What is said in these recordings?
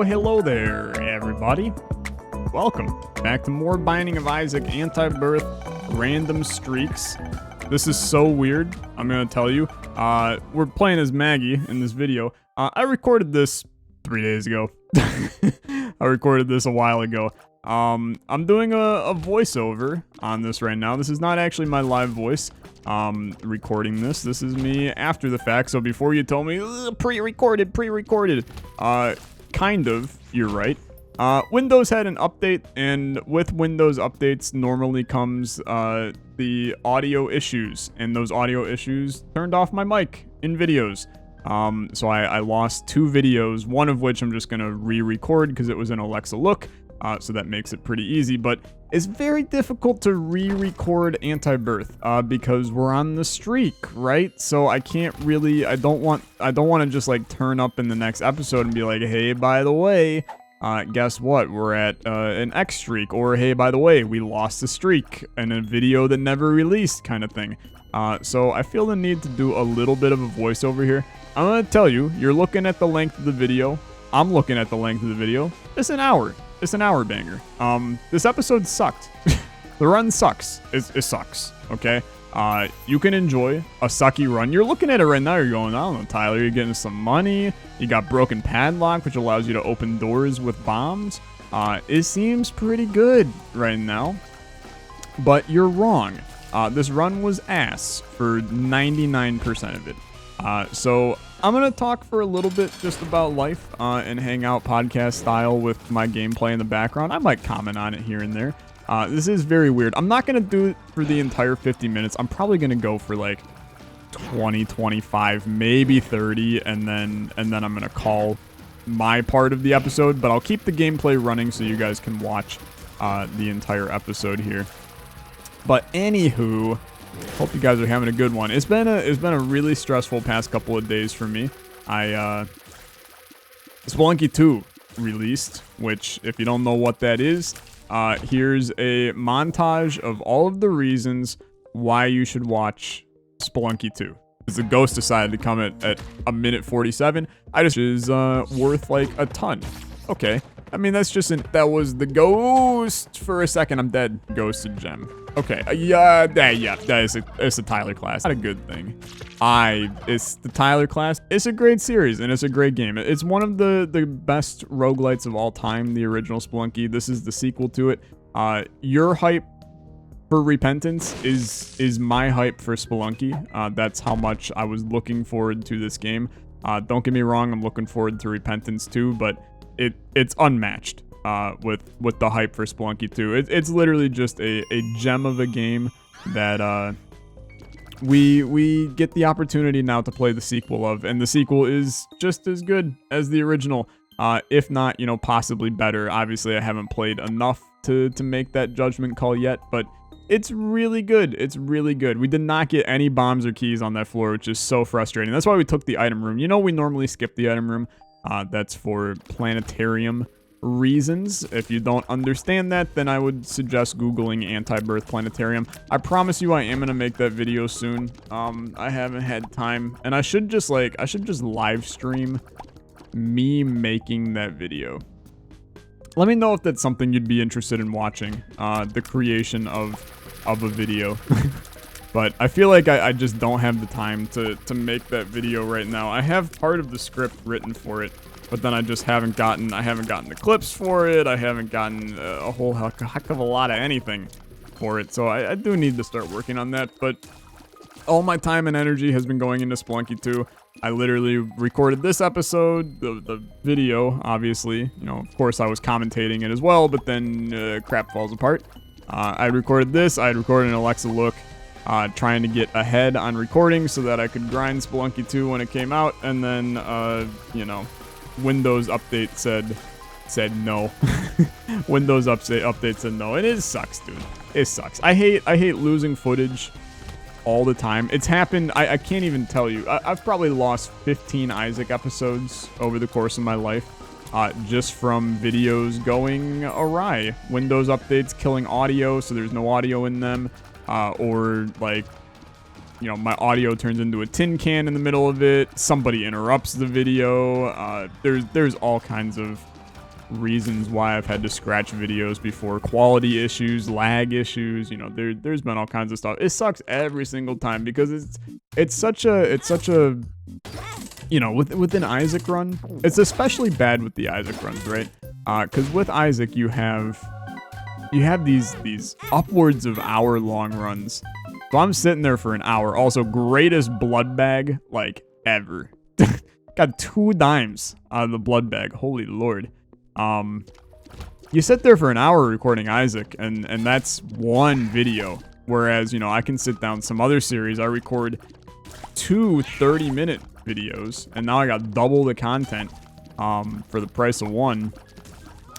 Hello there, everybody. Welcome back to more Binding of Isaac Antibirth Random Streaks. This is so weird, I'm going to tell you. We're playing as Maggie in this video. I recorded this 3 days ago. I recorded this a while ago. I'm doing a voiceover on this right now. This is not actually my live voice. Recording this. This is me after the fact. So before you told me pre-recorded. Kind of, you're right. Windows had an update, and with Windows updates normally comes the audio issues, and those audio issues turned off my mic in videos. So I lost 2 videos, one of which I'm just gonna re-record because it was an Olexa Look. So that makes it pretty easy, but it's very difficult to re-record Antibirth because we're on the streak, right? So I can't really, I don't want to just like turn up in the next episode and be like, hey, by the way, guess what? We're at an X streak, or hey, by the way, we lost a streak in a video that never released, kind of thing. So I feel the need to do a little bit of a voiceover here. I'm gonna tell you, you're looking at the length of the video. I'm looking at the length of the video. It's an hour. It's an hour banger. This episode sucked. The run sucks. It sucks, okay? You can enjoy a sucky run. You're looking at it right now, you're going, I don't know, Tyler, you're getting some money. You got broken padlock, which allows you to open doors with bombs. It seems pretty good right now, but you're wrong. This run was ass for 99% of it. So I'm going to talk for a little bit just about life and hang out podcast style with my gameplay in the background. I might comment on it here and there. This is very weird. I'm not going to do it for the entire 50 minutes. I'm probably going to go for like 20, 25, maybe 30, and then I'm going to call my part of the episode, but I'll keep the gameplay running so you guys can watch the entire episode here. But anywho, hope you guys are having a good one. It's been a really stressful past couple of days for me. Spelunky 2 released, which if you don't know what that is, here's a montage of all of the reasons why you should watch Spelunky 2. The ghost decided to come at a minute 47. Is worth like a ton. Okay. I mean, that was the ghost for a second. I'm dead. Ghosted gem. Okay. It's a Tyler class. Not a good thing. It's the Tyler class. It's a great series, and it's a great game. It's one of the best roguelites of all time, the original Spelunky. This is the sequel to it. Your hype for Repentance is my hype for Spelunky. That's how much I was looking forward to this game. Don't get me wrong, I'm looking forward to Repentance too, but it's unmatched with the hype for Spelunky 2. It's literally just a gem of a game that we get the opportunity now to play the sequel of, and the sequel is just as good as the original, if not, possibly better. Obviously, I haven't played enough to make that judgment call yet, but it's really good. It's really good. We did not get any bombs or keys on that floor, which is so frustrating. That's why we took the item room. We normally skip the item room. That's for planetarium reasons. If you don't understand that, then I would suggest Googling Antibirth Planetarium. I promise you I am going to make that video soon. I haven't had time, and I should just live stream me making that video. Let me know if that's something you'd be interested in watching, the creation of a video. But I feel like I just don't have the time to make that video right now. I have part of the script written for it, but then I just haven't gotten the clips for it. I haven't gotten a whole heck of a lot of anything for it. So I do need to start working on that. But all my time and energy has been going into Spelunky 2. I literally recorded this episode, the video, obviously. Of course I was commentating it as well, but then crap falls apart. I recorded this. I had recorded an Olexa Look. Trying to get ahead on recording so that I could grind Spelunky 2 when it came out, and then, Windows update said no. Windows update said no, and it sucks, dude. It sucks. I hate losing footage all the time. It's happened, I can't even tell you. I've probably lost 15 Isaac episodes over the course of my life, just from videos going awry. Windows updates killing audio, so there's no audio in them. Or like, my audio turns into a tin can in the middle of it. Somebody interrupts the video. There's all kinds of reasons why I've had to scratch videos before. Quality issues, lag issues, you know, there's been all kinds of stuff. It sucks every single time because it's such a you know, with an Isaac run, it's especially bad with the Isaac runs, right? Because with Isaac you have these upwards of hour-long runs. So I'm sitting there for an hour. Also, greatest blood bag, like, ever. Got 2 dimes out of the blood bag. Holy lord. You sit there for an hour recording Isaac, and that's one video. Whereas, you know, I can sit down some other series. I record 2 30-minute videos, and now I got double the content for the price of one.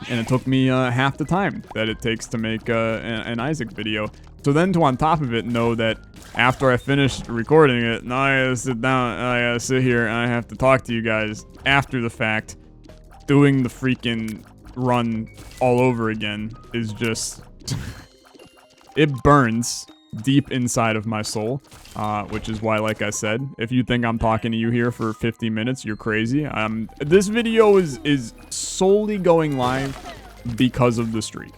And it took me half the time that it takes to make an Isaac video. So then to on top of it know that after I finished recording it, now I gotta sit down, and I gotta sit here, and I have to talk to you guys after the fact. Doing the freaking run all over again is just... it burns deep inside of my soul, which is why, like I said, if you think I'm talking to you here for 50 minutes, you're crazy. This video is solely going live because of the streak.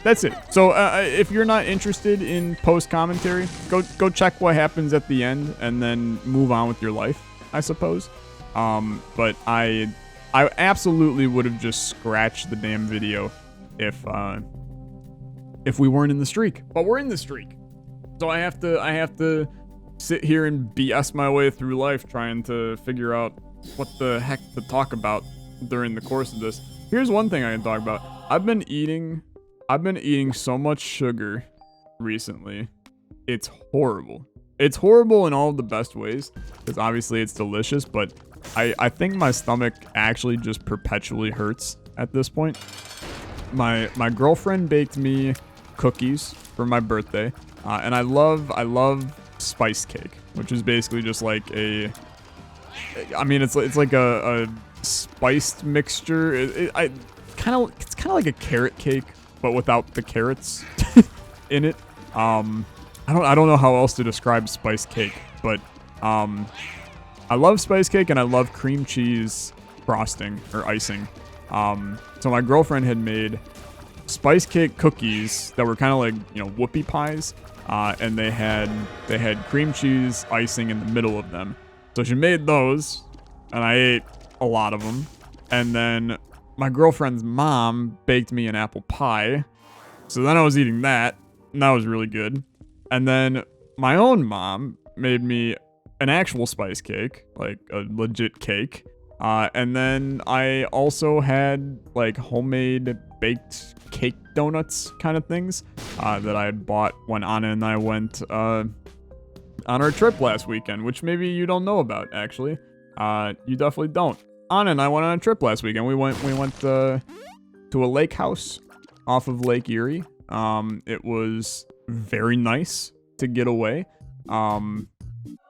That's it. So if you're not interested in post commentary, go check what happens at the end and then move on with your life, I suppose. But I absolutely would have just scratched the damn video if we weren't in the streak. But we're in the streak. So I have to sit here and BS my way through life trying to figure out what the heck to talk about during the course of this. Here's one thing I can talk about. I've been eating so much sugar recently. It's horrible. It's horrible in all of the best ways, because obviously it's delicious, but I think my stomach actually just perpetually hurts at this point. My girlfriend baked me cookies for my birthday, and I love spice cake, which is basically just like it's like a spiced mixture. It's kind of like a carrot cake, but without the carrots in it. I don't know how else to describe spice cake, but I love spice cake and I love cream cheese frosting or icing. So my girlfriend had made spice cake cookies that were kind of like, you know, whoopie pies, and they had cream cheese icing in the middle of them. So she made those, and I ate a lot of them. And then my girlfriend's mom baked me an apple pie. So then I was eating that, and that was really good. And then my own mom made me an actual spice cake, like a legit cake. And then I also had like homemade baked cake donuts kind of things that I had bought when Anna and I went on our trip last weekend, which maybe you don't know about, actually. You definitely don't. Anna and I went on a trip last weekend. We went to a lake house off of Lake Erie. It was very nice to get away.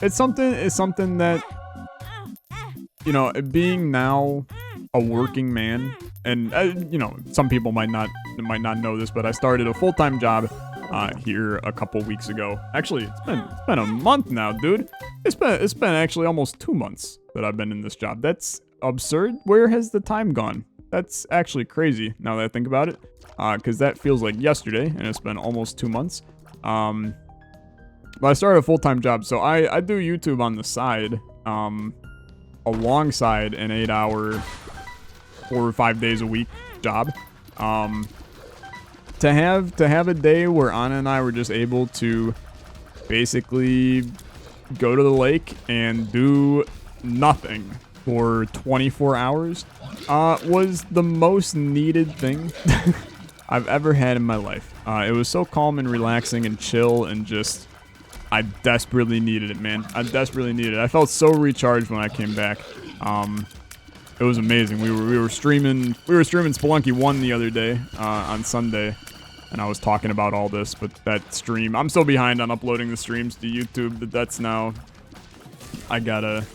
It's something that, you know, being now a working man, and you know, some people might not know this, but I started a full-time job here a couple weeks ago. Actually, it's been a month now, dude. It's been actually almost 2 months that I've been in this job. That's absurd. Where has the time gone? That's actually crazy now that I think about it, because that feels like yesterday, and it's been almost 2 months. But I started a full-time job, so I do YouTube on the side, alongside an 8-hour, 4 or 5 days a week job. To have a day where Anna and I were just able to basically go to the lake and do nothing for 24 hours was the most needed thing I've ever had in my life. It was so calm and relaxing and chill, and just, I desperately needed it, man. I desperately needed it. I felt so recharged when I came back. It was amazing. We were streaming Spelunky 1 the other day on Sunday, and I was talking about all this, but that stream, I'm so behind on uploading the streams to YouTube that's now, I gotta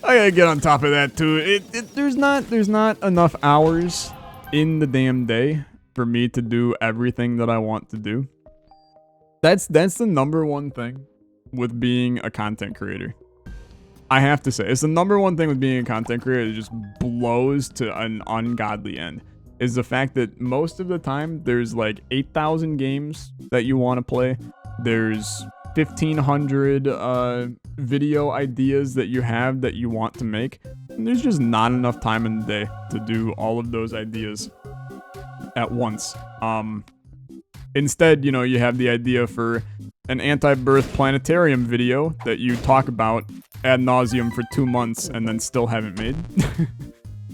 get on top of that too. There's not enough hours in the damn day for me to do everything that I want to do. That's the number one thing with being a content creator. I have to say, it's the #1 thing with being a content creator. It just blows to an ungodly end. Is the fact that most of the time there's like 8,000 games that you want to play. There's 1,500 video ideas that you have that you want to make. And there's just not enough time in the day to do all of those ideas at once. Instead, you know, you have the idea for an Antibirth planetarium video that you talk about ad nauseum for 2 months and then still haven't made.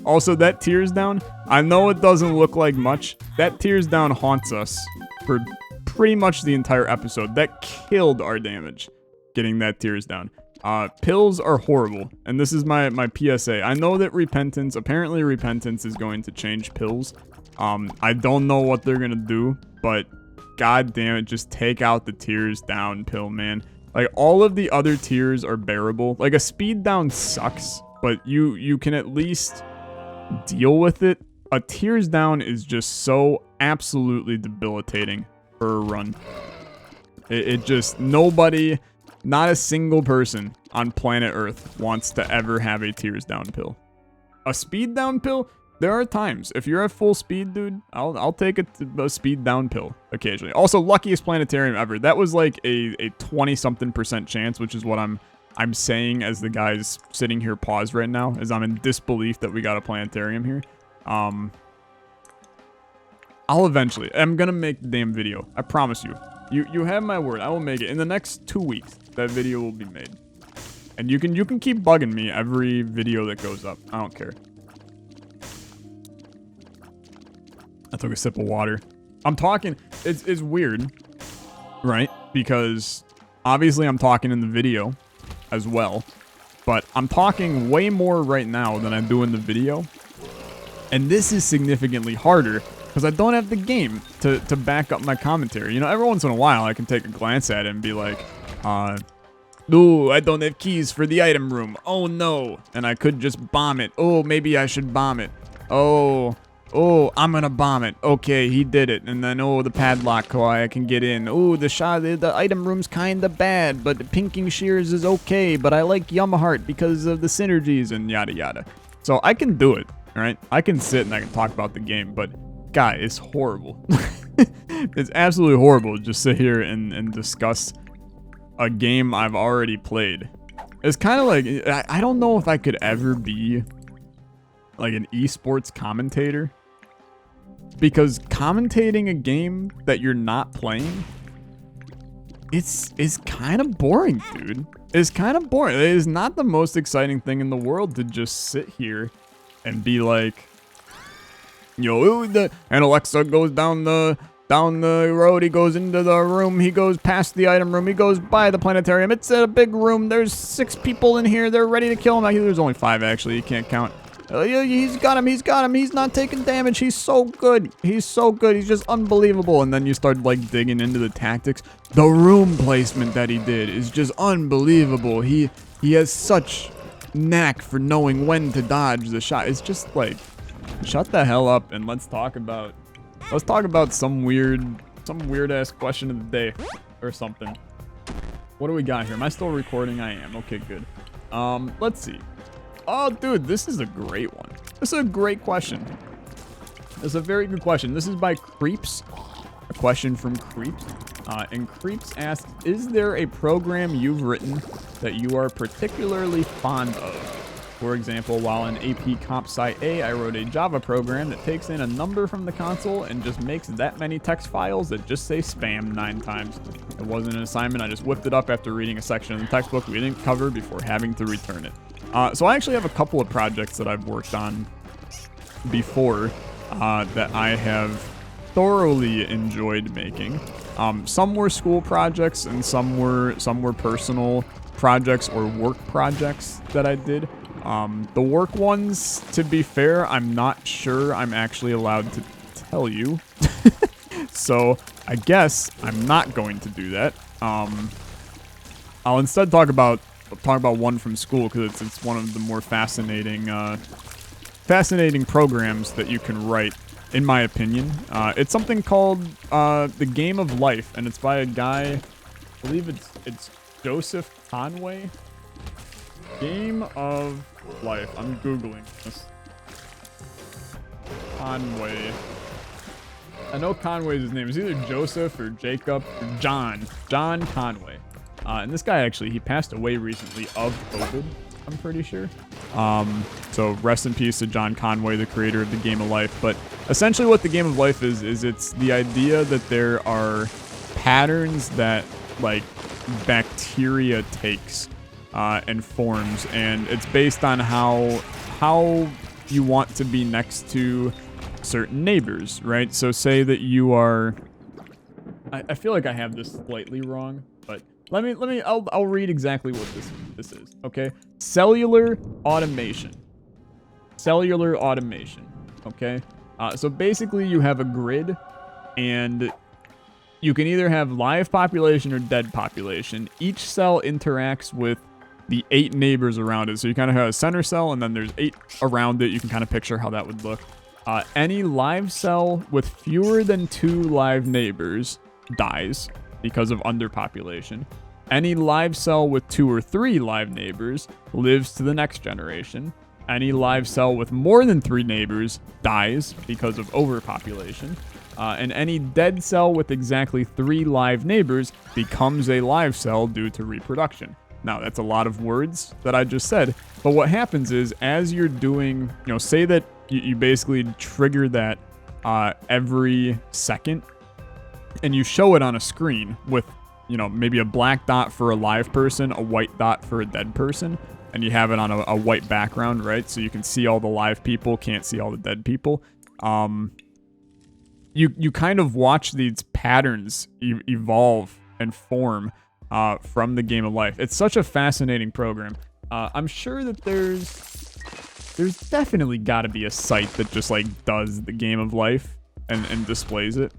Also, that tears down, I know it doesn't look like much. That tears down haunts us for pretty much the entire episode. That killed our damage, getting that tears down. Pills are horrible, and this is my PSA. I know that apparently repentance is going to change pills. I don't know what they're gonna do, but god damn it, just take out the tears down pill, man. Like, all of the other tiers are bearable. Like, a speed down sucks, but you can at least deal with it. A tears down is just so absolutely debilitating for a run. It just, nobody, not a single person on planet Earth wants to ever have a tears down pill. A speed down pill, there are times. If you're at full speed, dude, I'll take a speed down pill occasionally. Also, luckiest planetarium ever. That was like a 20-something% chance, which is what I'm saying as the guys sitting here paused right now, as I'm in disbelief that we got a planetarium here. I'm gonna make the damn video. I promise you. You have my word. I will make it. In the next 2 weeks, that video will be made. And you can keep bugging me every video that goes up. I don't care. I took a sip of water. I'm talking, it's weird, right? Because obviously I'm talking in the video as well, but I'm talking way more right now than I do in the video. And this is significantly harder because I don't have the game to back up my commentary. You know, every once in a while I can take a glance at it and be like, ooh, I don't have keys for the item room. Oh no. And I could just bomb it. Oh, maybe I should bomb it. Oh, I'm gonna bomb it. Okay, he did it. And then, oh, the padlock, oh, I can get in. Oh, the item room's kinda bad, but the pinking shears is okay, but I like Yumheart because of the synergies and yada yada. So I can do it, alright? I can sit and I can talk about the game, but, guy, it's horrible. It's absolutely horrible to just sit here and discuss a game I've already played. It's kind of like, I don't know if I could ever be like an esports commentator. Because commentating a game that you're not playing, it's kind of boring, dude. It's kind of boring. It is not the most exciting thing in the world to just sit here and be like, yo, and Olexa goes down the road, he goes into the room, he goes past the item room, he goes by the planetarium. It's a big room. There's 6 people in here. They're ready to kill him. There's only 5 actually. You can't count. He's got him, he's not taking damage, he's so good, he's just unbelievable. And then you start like digging into the tactics. The room placement that he did is just unbelievable. He has such knack for knowing when to dodge the shot. It's just like, shut the hell up and let's talk about some weird ass question of the day or something. What do we got here? Am I still recording? I am. Okay, good. Let's see. Oh, dude, this is a great one. This is a great question. This is a very good question. This is by Creeps. A question from Creeps. And Creeps asks, is there a program you've written that you are particularly fond of? For example, while in AP Comp Sci A, I wrote a Java program that takes in a number from the console and just makes that many text files that just say spam 9 times. It wasn't an assignment. I just whipped it up after reading a section of the textbook we didn't cover before having to return it. So I actually have a couple of projects that I've worked on before that I have thoroughly enjoyed making. Some were school projects and some were personal projects or work projects that I did. The work ones, to be fair, I'm not sure I'm actually allowed to tell you. So I guess I'm not going to do that. I'll instead talk about one from school because it's one of the more fascinating programs that you can write, in my opinion. It's something called The Game of Life, and it's by a guy, I believe it's Joseph Conway. Game of Life. I'm Googling this. Conway. I know Conway's his name. It's either Joseph or Jacob or John. John Conway. And this guy actually, he passed away recently of COVID, I'm pretty sure. So rest in peace to John Conway, the creator of the Game of Life. But essentially what the Game of Life is it's the idea that there are patterns that like bacteria takes and forms, and it's based on how you want to be next to certain neighbors, right? So say that you are, I feel like I have this slightly wrong, but I'll read exactly what this is, okay? Cellular automation, okay? So basically you have a grid, and you can either have live population or dead population. Each cell interacts with the 8 neighbors around it. So you kind of have a center cell, and then there's 8 around it. You can kind of picture how that would look. Any live cell with fewer than 2 live neighbors dies because of underpopulation. Any live cell with 2 or 3 live neighbors lives to the next generation. Any live cell with more than 3 neighbors dies because of overpopulation. And any dead cell with exactly 3 live neighbors becomes a live cell due to reproduction. Now, that's a lot of words that I just said, but what happens is as you're doing, say that you basically trigger that every second, and you show it on a screen with, maybe a black dot for a live person, a white dot for a dead person, and you have it on a white background, right? So you can see all the live people, can't see all the dead people. You kind of watch these patterns evolve and form from the Game of Life. It's such a fascinating program. I'm sure that there's definitely got to be a site that just like does the Game of Life and displays it.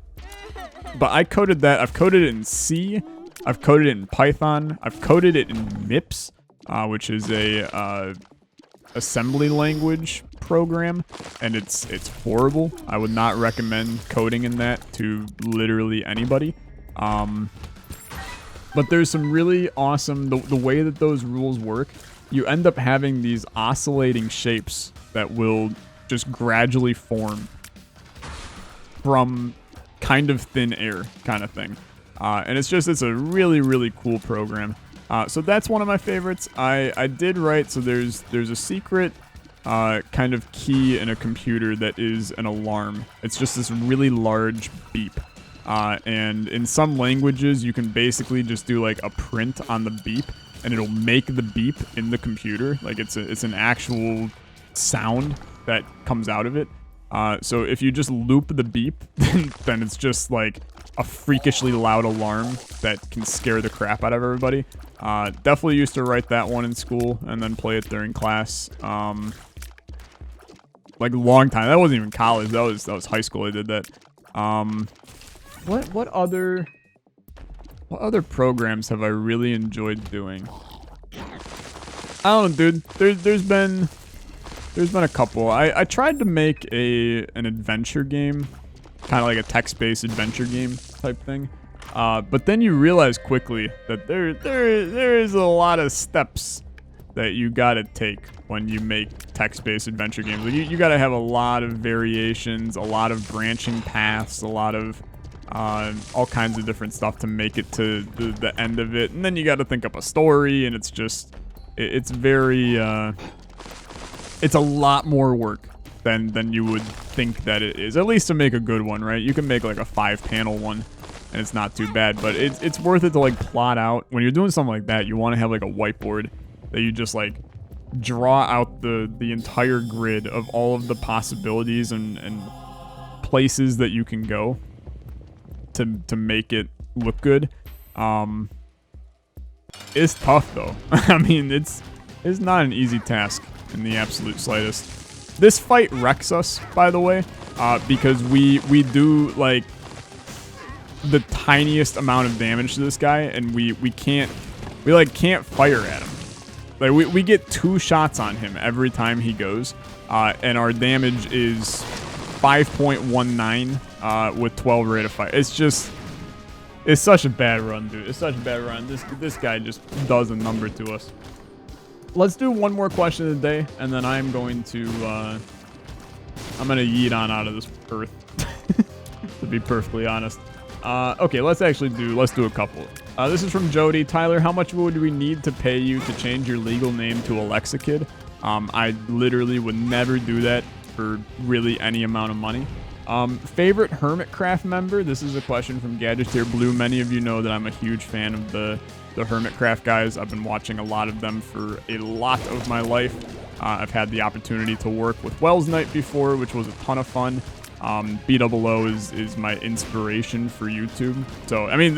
But I coded that. I've coded it in C. I've coded it in Python. I've coded it in MIPS, which is a assembly language program, and it's horrible. I would not recommend coding in that to literally anybody. But there's some really awesome, the way that those rules work, you end up having these oscillating shapes that will just gradually form from kind of thin air kind of thing. And it's a really, really cool program. So that's one of my favorites. I did write, so there's a secret kind of key in a computer that is an alarm. It's just this really large beep. And in some languages, you can basically just do like a print on the beep, and it'll make the beep in the computer. Like it's an actual sound that comes out of it. So if you just loop the beep, then it's just like a freakishly loud alarm that can scare the crap out of everybody. Definitely used to write that one in school and then play it during class. Like a long time. That wasn't even college. That was high school. I did that. What other programs have I really enjoyed doing? I don't know, dude. There's been a couple. I tried to make an adventure game, kind of like a text-based adventure game type thing. But then you realize quickly that there is a lot of steps that you gotta take when you make text-based adventure games. Like you gotta have a lot of variations, a lot of branching paths, a lot of all kinds of different stuff to make it to the end of it. And then you gotta think up a story, and it's very it's a lot more work than you would think that it is, at least to make a good one, right? You can make like a 5-panel one and it's not too bad, but it's worth it to like plot out. When you're doing something like that, you want to have like a whiteboard that you just like draw out the entire grid of all of the possibilities and places that you can go to make it look good. It's tough though. I mean, it's not an easy task in the absolute slightest. This fight wrecks us, by the way, because we do like the tiniest amount of damage to this guy, and we can't fire at him. Like we get 2 shots on him every time he goes, and our damage is 5.19 with 12 rate of fire. It's such a bad run, dude. It's such a bad run. This guy just does a number to us. let's do one more question of the day, and then I'm going to yeet on out of this earth. To be perfectly honest. Okay, let's do a couple. This is from Jody. Tyler, how much would we need to pay you to change your legal name to Olexa Kid? I literally would never do that for really any amount of money. Favorite Hermitcraft member? This is a question from Gadgeteer Blue. Many of you know that I'm a huge fan of the Hermitcraft guys. I've been watching a lot of them for a lot of my life. I've had the opportunity to work with Wells Night before, which was a ton of fun. BOO is my inspiration for YouTube. So, I mean,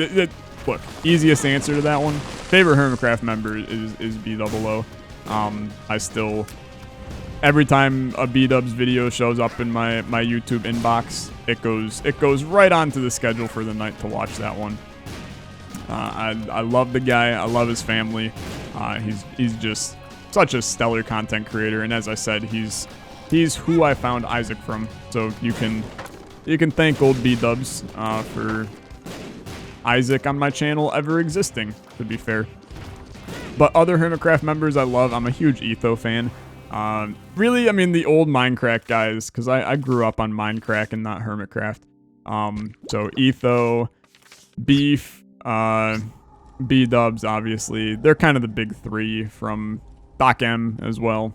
look, easiest answer to that one. Favorite Hermitcraft member is BOO. I still, every time a B-Dubs video shows up in my YouTube inbox, it goes right onto the schedule for the night to watch that one. I love the guy. I love his family. He's just such a stellar content creator, and as I said, he's who I found Isaac from. So you can thank old B-Dubs for Isaac on my channel ever existing, to be fair. But other Hermitcraft members I love. I'm a huge Etho fan. Really, I mean, the old Minecraft guys, because I grew up on Minecraft and not Hermitcraft. So Etho, Beef, B-Dubs, obviously. They're kind of the big three. From Doc M as well.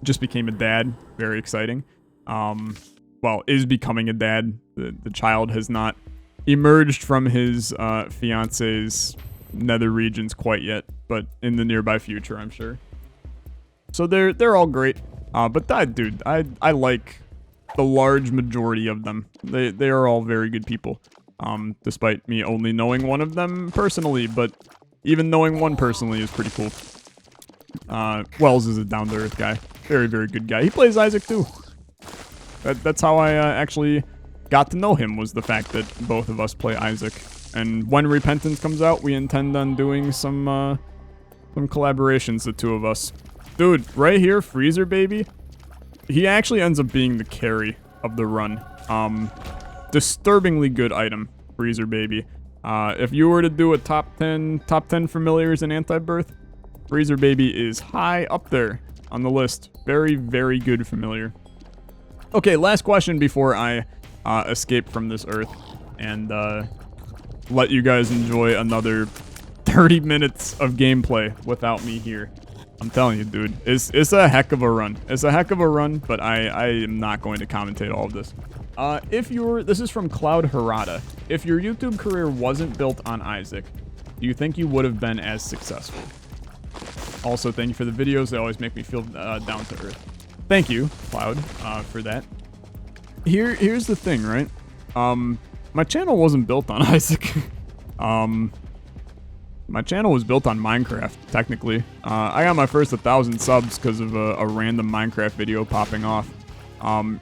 Just became a dad. Very exciting. Well, is becoming a dad. The child has not emerged from his fiance's nether regions quite yet, but in the nearby future, I'm sure. So they're all great. But I like the large majority of them. They are all very good people. Despite me only knowing one of them personally, but even knowing one personally is pretty cool. Wells is a down-to-earth guy. Very, very good guy. He plays Isaac too. That's how I actually got to know him, was the fact that both of us play Isaac. And when Repentance comes out, we intend on doing some collaborations, the two of us. Dude, right here, Freezer Baby, he actually ends up being the carry of the run. Disturbingly good item, Freezer Baby. If you were to do a top 10 familiars in Antibirth, Freezer Baby is high up there on the list. Very, very good familiar. Okay, last question before I escape from this earth and let you guys enjoy another 30 minutes of gameplay without me here. I'm telling you, dude, it's a heck of a run. It's a heck of a run, but I am not going to commentate all of this. This is from Cloud Harada. If your YouTube career wasn't built on Isaac, do you think you would have been as successful? Also, thank you for the videos. They always make me feel down to earth. Thank you, Cloud, for that. Here's the thing, right? My channel wasn't built on Isaac. My channel was built on Minecraft, technically. I got my first 1,000 subs because of a random Minecraft video popping off.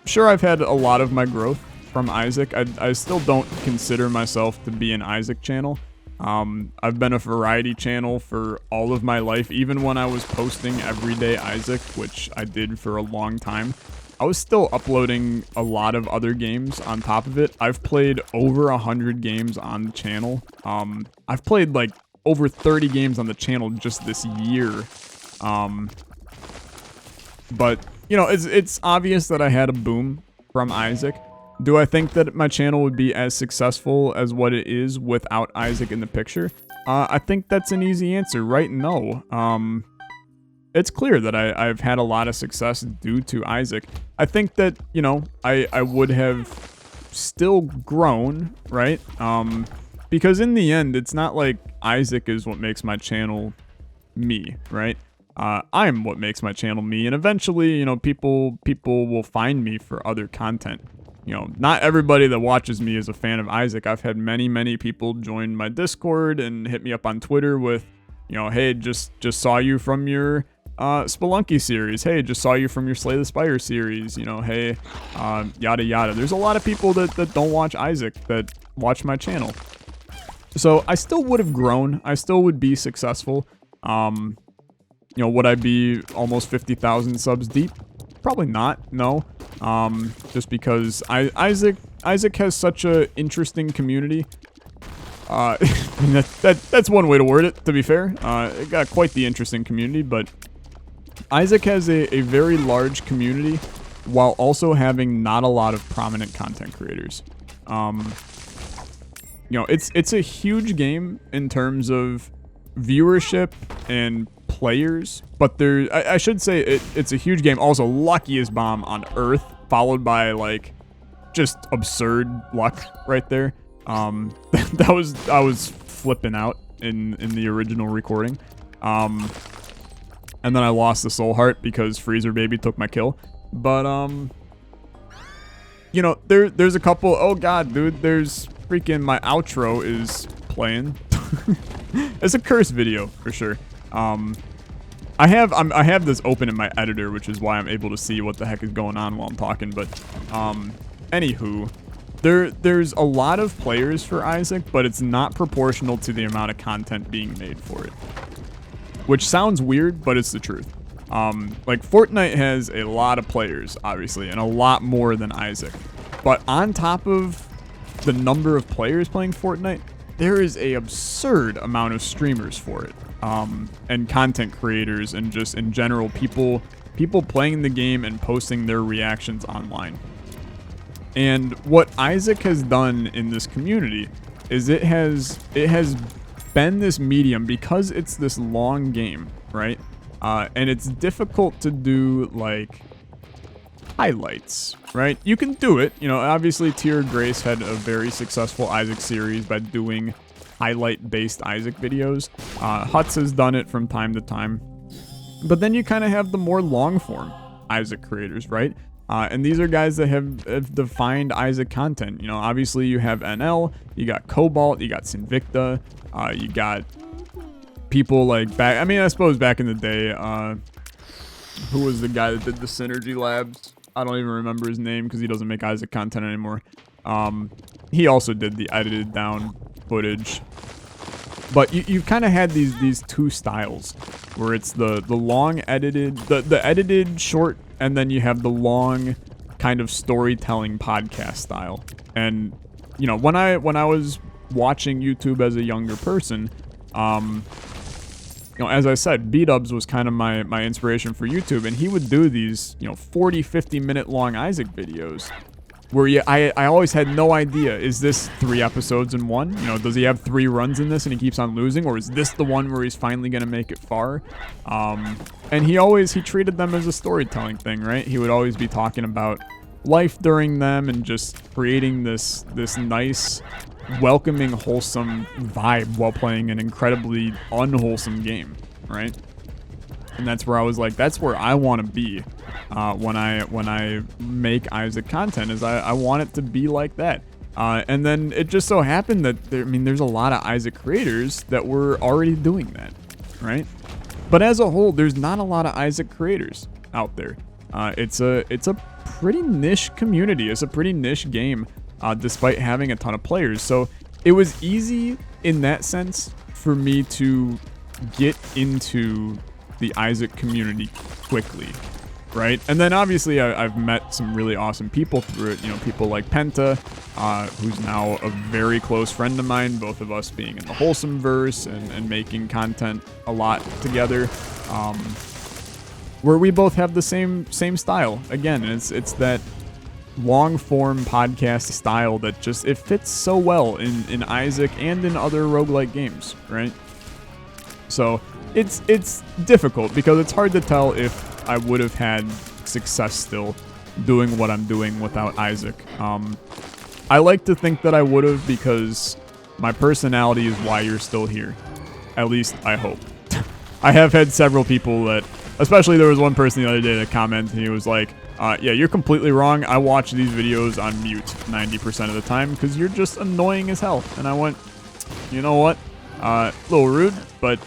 Sure, I've had a lot of my growth from Isaac. I still don't consider myself to be an Isaac channel. I've been a variety channel for all of my life. Even when I was posting everyday Isaac, which I did for a long time, I was still uploading a lot of other games on top of it. I've played over 100 games on the channel. I've played like over 30 games on the channel just this year. But, you know, it's obvious that I had a boom from Isaac. Do I think that my channel would be as successful as what it is without Isaac in the picture? I think that's an easy answer, right? No. It's clear that I've had a lot of success due to Isaac. I think that, you know, I would have still grown, right? Because in the end, it's not like Isaac is what makes my channel me, right? I'm what makes my channel me, and eventually, you know, people will find me for other content. You know, not everybody that watches me is a fan of Isaac. I've had many people join my Discord and hit me up on Twitter with, you know, hey, just saw you from your Spelunky series. Hey, just saw you from your Slay the Spire series. You know, hey, yada yada. There's a lot of people that don't watch Isaac that watch my channel. So I still would have grown. I still would be successful. You know, would I be almost 50,000 subs deep? Probably not, no. Just because Isaac has such a interesting community. That's one way to word it, to be fair. It got quite the interesting community, but Isaac has a very large community while also having not a lot of prominent content creators. You know, it's a huge game in terms of viewership and players, but I should say it's a huge game. Also, luckiest bomb on Earth, followed by like just absurd luck right there. I was flipping out in the original recording. And then I lost the soul heart because Freezer Baby took my kill. But you know, there's a couple. Oh god, dude, there's freaking my outro is playing. It's a curse video for sure. I have this open in my editor, which is why I'm able to see what the heck is going on while I'm talking. But anywho, there's a lot of players for Isaac, but it's not proportional to the amount of content being made for it. Which sounds weird, but it's the truth. Like Fortnite has a lot of players, obviously, and a lot more than Isaac. But on top of the number of players playing Fortnite, there is a absurd amount of streamers for it. And content creators and just in general people playing the game and posting their reactions online. And what Isaac has done in this community is it has been this medium because it's this long game, right? And it's difficult to do like highlights, right? You can do it, you know. Obviously, Tier Grace had a very successful Isaac series by doing highlight-based Isaac videos. Huts has done it from time to time, but then you kind of have the more long-form Isaac creators, right? And these are guys that have defined Isaac content. You know, obviously you have NL, you got Cobalt, you got Sinvicta, you got people like I suppose back in the day, who was the guy that did the Synergy Labs? I don't even remember his name because he doesn't make Isaac content anymore. He also did the edited down footage. But you've kind of had these two styles where it's the long edited, the edited short, and then you have the long kind of storytelling podcast style. And you know, when I was watching YouTube as a younger person, you know, as I said, B-Dubs was kind of my inspiration for YouTube, and he would do these, you know, 40, 50-minute long Isaac videos where I always had no idea, is this 3 episodes in one? You know, does he have 3 runs in this and he keeps on losing, or is this the one where he's finally going to make it far? And he treated them as a storytelling thing, right? He would always be talking about life during them and just creating this nice, welcoming, wholesome vibe while playing an incredibly unwholesome game, right? And that's where I was like, that's where I want to be when I make Isaac content, is I want it to be like that. And then it just so happened that there's a lot of Isaac creators that were already doing that, right? But as a whole, there's not a lot of Isaac creators out there. It's a pretty niche community. It's a pretty niche game, despite having a ton of players. So it was easy in that sense for me to get into the Isaac community quickly, right? And then obviously I've met some really awesome people through it. You know, people like Penta, who's now a very close friend of mine, both of us being in the Wholesome verse and making content a lot together, where we both have the same style. Again, it's that long form podcast style that just, it fits so well in Isaac and in other roguelike games, right? So it's difficult because it's hard to tell if I would have had success still doing what I'm doing without Isaac. I like to think that I would have, because my personality is why you're still here. At least I hope. I have had several people that, especially there was one person the other day that commented, and he was like, yeah, you're completely wrong. I watch these videos on mute 90% of the time because you're just annoying as hell. And I went, you know what? A little rude, but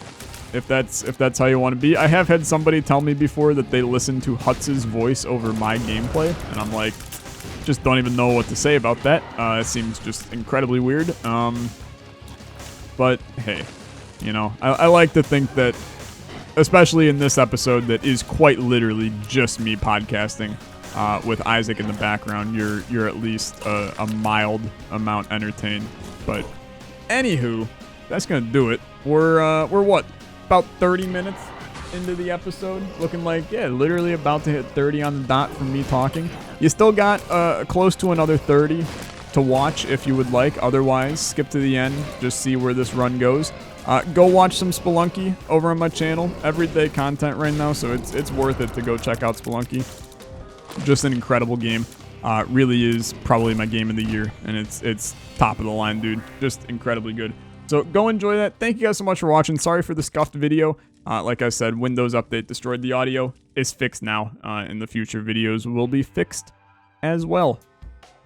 if that's how you want to be. I have had somebody tell me before that they listen to Hutz's voice over my gameplay, and I'm like, just don't even know what to say about that. It seems just incredibly weird. But hey, you know, I like to think that, especially in this episode that is quite literally just me podcasting with Isaac in the background, you're at least a mild amount entertained. But anywho, that's gonna do it. We're what, about 30 minutes into the episode. Looking like, yeah, literally about to hit 30 on the dot from me talking. You still got close to another 30 to watch if you would like. Otherwise, skip to the end. Just see where this run goes. Go watch some Spelunky over on my channel. Everyday content right now, so it's worth it to go check out Spelunky. Just an incredible game. Really is probably my game of the year, and it's top of the line, dude. Just incredibly good. So go enjoy that. Thank you guys so much for watching. Sorry for the scuffed video. Like I said, Windows update destroyed the audio. It's fixed now. In the future videos will be fixed as well.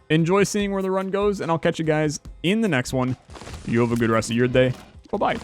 Enjoy seeing where the run goes, and I'll catch you guys in the next one. You have a good rest of your day. Bye-bye.